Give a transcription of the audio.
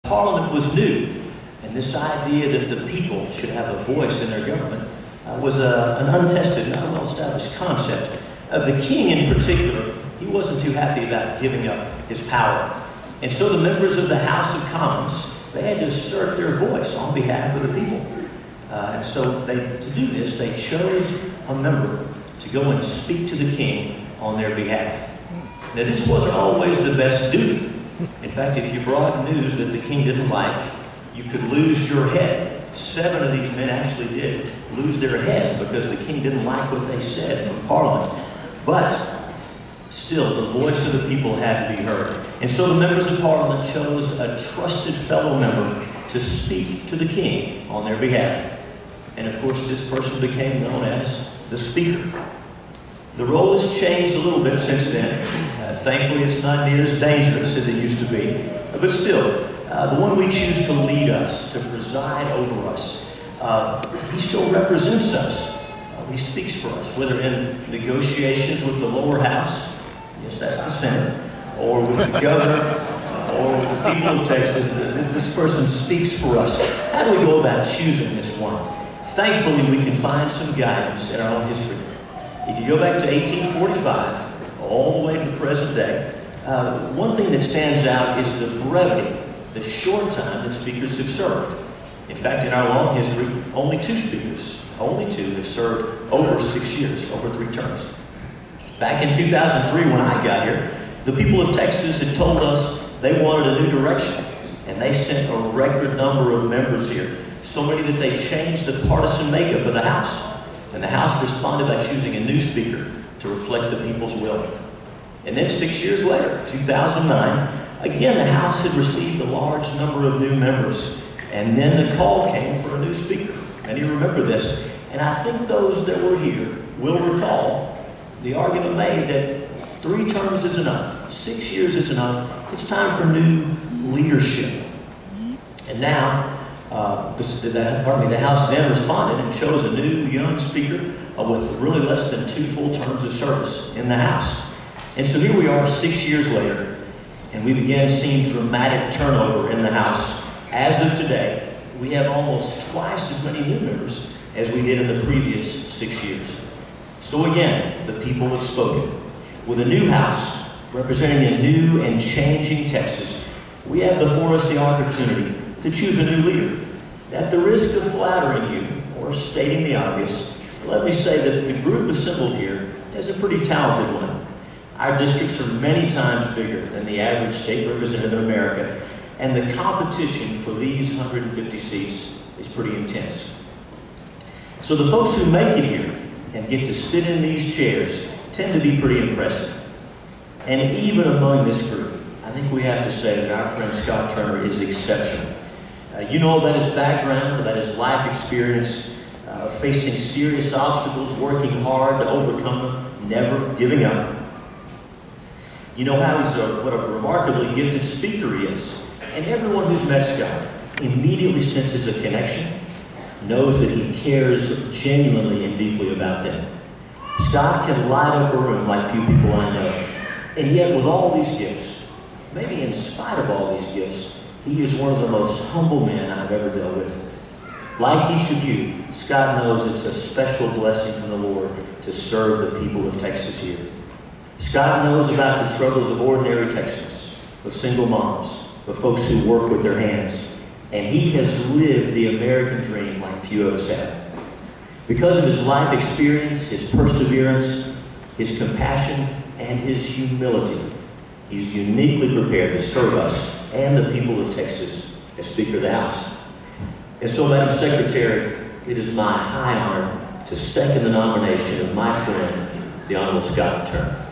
Parliament was new, and this idea that the people should have a voice in their government was an untested, not a well-established concept. The king in particular, he wasn't too happy about giving up his power. And so the members of the House of Commons, they had to assert their voice on behalf of the people. And so to do this, they chose a member to go and speak to the king on their behalf. Now, this wasn't always the best duty. In fact, if you brought news that the king didn't like, you could lose your head. 7 of these men actually did lose their heads because the king didn't like what they said from Parliament. But still, the voice of the people had to be heard. And so the members of Parliament chose a trusted fellow member to speak to the king on their behalf. And of course, this person became known as the Speaker. The role has changed a little bit since then. Thankfully, it's not near as dangerous as it used to be. But still, the one we choose to lead us, to preside over us, he still represents us. He speaks for us, whether in negotiations with the lower house, yes, that's the Senate, or with the governor, or with the people of Texas. This person speaks for us. How do we go about choosing this one? Thankfully, we can find some guidance in our own history. If you go back to 1845, all the way to the present day, one thing that stands out is the brevity, the short time that speakers have served. In fact, in our long history, only 2 speakers, only 2 have served over 6 years, over 3 terms. Back in 2003, when I got here, the people of Texas had told us they wanted a new direction, and they sent a record number of members here, so many that they changed the partisan makeup of the House. And the House responded by choosing a new speaker to reflect the people's will. And then 6 years later, 2009, again the House had received a large number of new members. And then the call came for a new speaker. Many remember this. And I think those that were here will recall the argument made that 3 terms is enough, 6 years is enough. It's time for new leadership. And now, the House then responded and chose a new young speaker with really less than 2 full terms of service in the House. And so here we are 6 years later, and we began seeing dramatic turnover in the House. As of today, we have almost twice as many new members as we did in the previous 6 years. So again, the people have spoken. With a new House representing a new and changing Texas, we have before us the opportunity to choose a new leader. At the risk of flattering you or stating the obvious, let me say that the group assembled here is a pretty talented one. Our districts are many times bigger than the average state representative in America, and the competition for these 150 seats is pretty intense. So the folks who make it here and get to sit in these chairs tend to be pretty impressive. And even among this group, I think we have to say that our friend Scott Turner is exceptional. You know about his background, about his life experience, facing serious obstacles, working hard to overcome them, never giving up. You know how what a remarkably gifted speaker he is. And everyone who's met Scott immediately senses a connection, knows that he cares genuinely and deeply about them. Scott can light up a room like few people I know. And yet with all these gifts, maybe in spite of all these gifts, he is one of the most humble men I've ever dealt with. Like each of you, Scott knows it's a special blessing from the Lord to serve the people of Texas here. Scott knows about the struggles of ordinary Texans, of single moms, of folks who work with their hands. And he has lived the American dream like few of us have. Because of his life experience, his perseverance, his compassion, and his humility, he's uniquely prepared to serve us and the people of Texas as Speaker of the House. And so, Madam Secretary, it is my high honor to second the nomination of my friend, the Honorable Scott Turner.